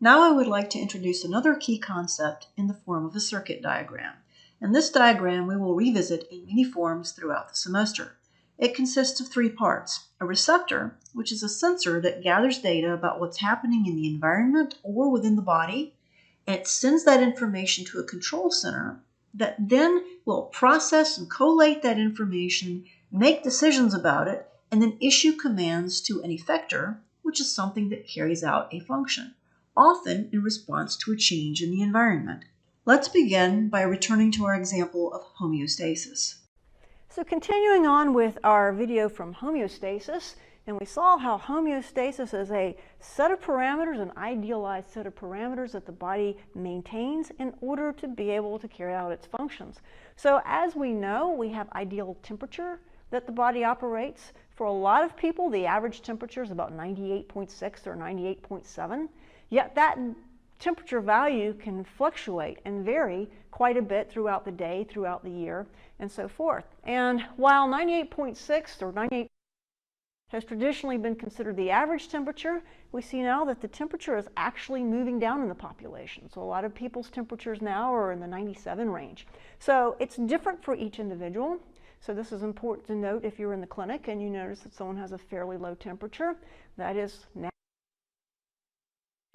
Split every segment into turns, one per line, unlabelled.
Now I would like to introduce another key concept in the form of a circuit diagram. And this diagram we will revisit in many forms throughout the semester. It consists of three parts: a receptor, which is a sensor that gathers data about what's happening in the environment or within the body, and it sends that information to a control center that then will process and collate that information, make decisions about it, and then issue commands to an effector, which is something that carries out a function, often in response to a change in the environment. Let's begin by returning to our example of homeostasis.
So continuing on with our video from homeostasis, and we saw how homeostasis is a set of parameters, an idealized set of parameters that the body maintains in order to be able to carry out its functions. So as we know, we have ideal temperature that the body operates. For a lot of people, the average temperature is about 98.6 or 98.7, yet that temperature value can fluctuate and vary quite a bit throughout the day, throughout the year, and so forth. And while 98.6 or 98 has traditionally been considered the average temperature, we see now that the temperature is actually moving down in the population. So a lot of people's temperatures now are in the 97 range. So it's different for each individual. So this is important to note if you're in the clinic and you notice that someone has a fairly low temperature. That is natural.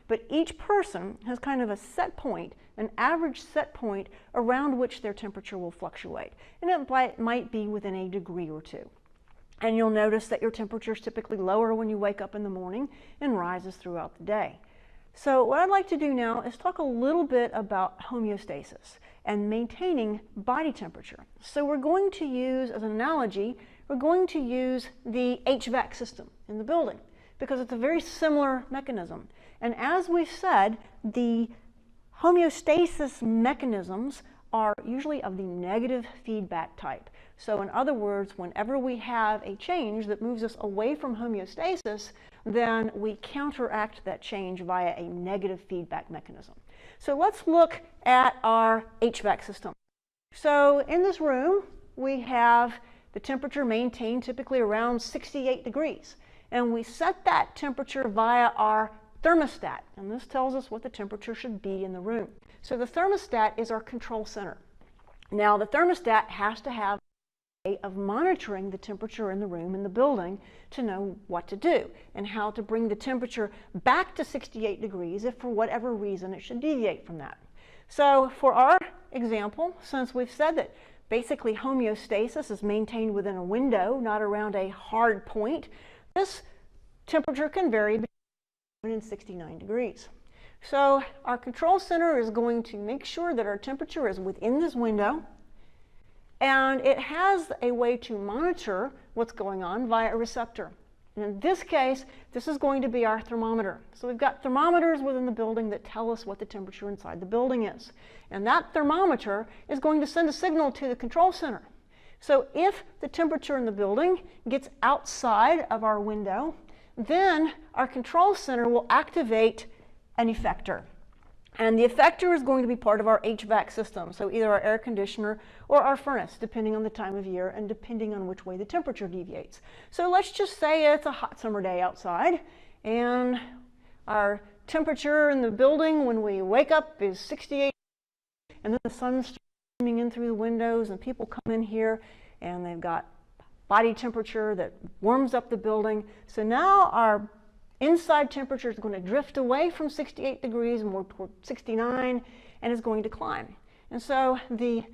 But each person has kind of a set point, an average set point around which their temperature will fluctuate. And it might be within a degree or two. And you'll notice that your temperature is typically lower when you wake up in the morning and rises throughout the day. So what I'd like to do now is talk a little bit about homeostasis and maintaining body temperature. So we're going to use, as an analogy, we're going to use the HVAC system in the building because it's a very similar mechanism. And as we've said, the homeostasis mechanisms are usually of the negative feedback type. So in other words, whenever we have a change that moves us away from homeostasis, then we counteract that change via a negative feedback mechanism. So let's look at our HVAC system. So in this room, we have the temperature maintained typically around 68 degrees. And we set that temperature via our thermostat, and this tells us what the temperature should be in the room. So the thermostat is our control center. Now the thermostat has to have a way of monitoring the temperature in the room, in the building, to know what to do and how to bring the temperature back to 68 degrees if for whatever reason it should deviate from that. So for our example, since we've said that basically homeostasis is maintained within a window, not around a hard point, this temperature can vary between 69 degrees. So our control center is going to make sure that our temperature is within this window, and it has a way to monitor what's going on via a receptor. And in this case, this is going to be our thermometer. So we've got thermometers within the building that tell us what the temperature inside the building is. And that thermometer is going to send a signal to the control center. So if the temperature in the building gets outside of our window, then our control center will activate an effector. And the effector is going to be part of our HVAC system, so either our air conditioner or our furnace, depending on the time of year and depending on which way the temperature deviates. So let's just say it's a hot summer day outside, and our temperature in the building when we wake up is 68, and then the sun's streaming in through the windows, and people come in here, and they've got body temperature that warms up the building. So now our inside temperature is going to drift away from 68 degrees more toward 69 and is going to climb. And so the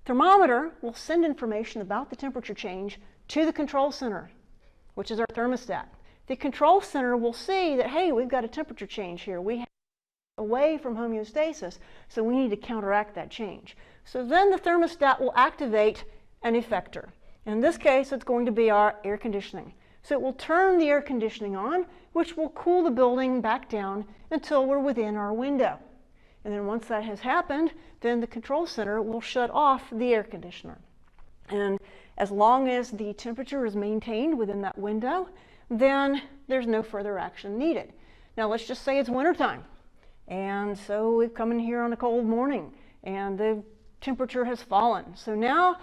thermometer will send information about the temperature change to the control center, which is our thermostat. The control center will see that, hey, we've got a temperature change here. We have away from homeostasis, so we need to counteract that change. So then the thermostat will activate an effector. In this case, it's going to be our air conditioning. So it will turn the air conditioning on, which will cool the building back down until we're within our window. And then once that has happened, then the control center will shut off the air conditioner. And as long as the temperature is maintained within that window, then there's no further action needed. Now let's just say it's wintertime. And so we've come in here on a cold morning and the temperature has fallen. So now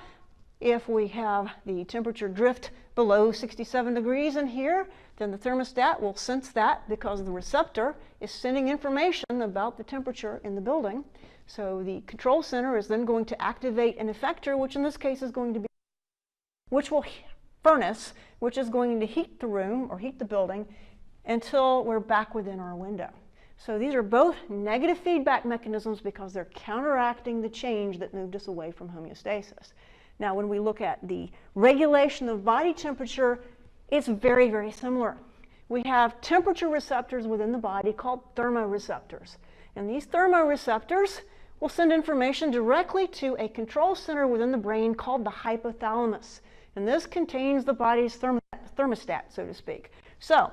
if we have the temperature drift below 67 degrees in here, then the thermostat will sense that because the receptor is sending information about the temperature in the building. So the control center is then going to activate an effector, which in this case is going to be furnace, which is going to heat the room or heat the building until we're back within our window. So these are both negative feedback mechanisms because they're counteracting the change that moved us away from homeostasis. Now, when we look at the regulation of body temperature, it's very, very similar. We have temperature receptors within the body called thermoreceptors. And these thermoreceptors will send information directly to a control center within the brain called the hypothalamus. And this contains the body's thermostat, so to speak. So,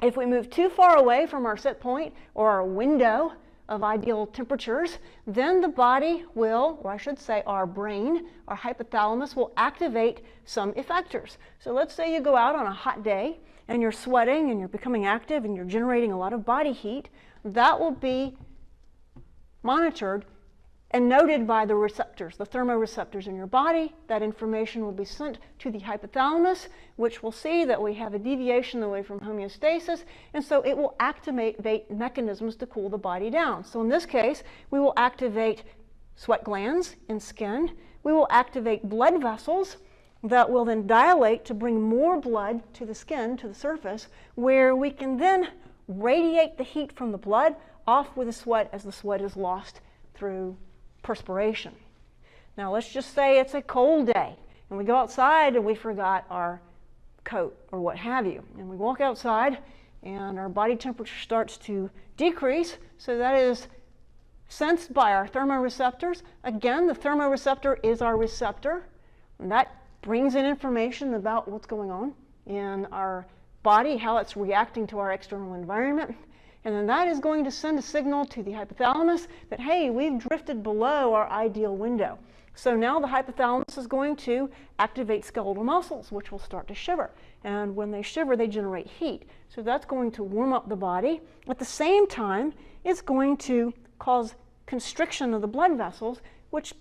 if we move too far away from our set point or our window of ideal temperatures, then the body will, or I should say our brain, our hypothalamus, will activate some effectors. So let's say you go out on a hot day and you're sweating and you're becoming active and you're generating a lot of body heat. That will be monitored and noted by the receptors, the thermoreceptors in your body. That information will be sent to the hypothalamus, which will see that we have a deviation away from homeostasis, and so it will activate mechanisms to cool the body down. So in this case, we will activate sweat glands in skin. We will activate blood vessels that will then dilate to bring more blood to the skin, to the surface, where we can then radiate the heat from the blood off with the sweat as the sweat is lost through perspiration. Now let's just say it's a cold day and we go outside and we forgot our coat or what have you, and we walk outside and our body temperature starts to decrease. So that is sensed by our thermoreceptors. Again, the thermoreceptor is our receptor, and that brings in information about what's going on in our body, how it's reacting to our external environment. And then that is going to send a signal to the hypothalamus that, hey, we've drifted below our ideal window. So now the hypothalamus is going to activate skeletal muscles, which will start to shiver. And when they shiver, they generate heat. So that's going to warm up the body. At the same time, it's going to cause constriction of the blood vessels, which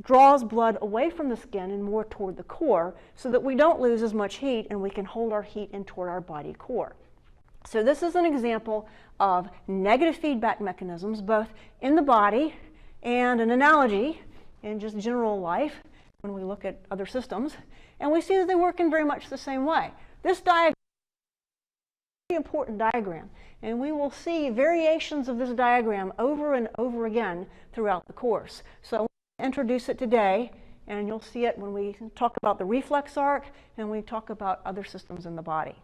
draws blood away from the skin and more toward the core, so that we don't lose as much heat and we can hold our heat in toward our body core. So this is an example of negative feedback mechanisms, both in the body and an analogy in just general life when we look at other systems. And we see that they work in very much the same way. This diagram is a very important diagram, and we will see variations of this diagram over and over again throughout the course. So I want to introduce it today, and you'll see it when we talk about the reflex arc and we talk about other systems in the body.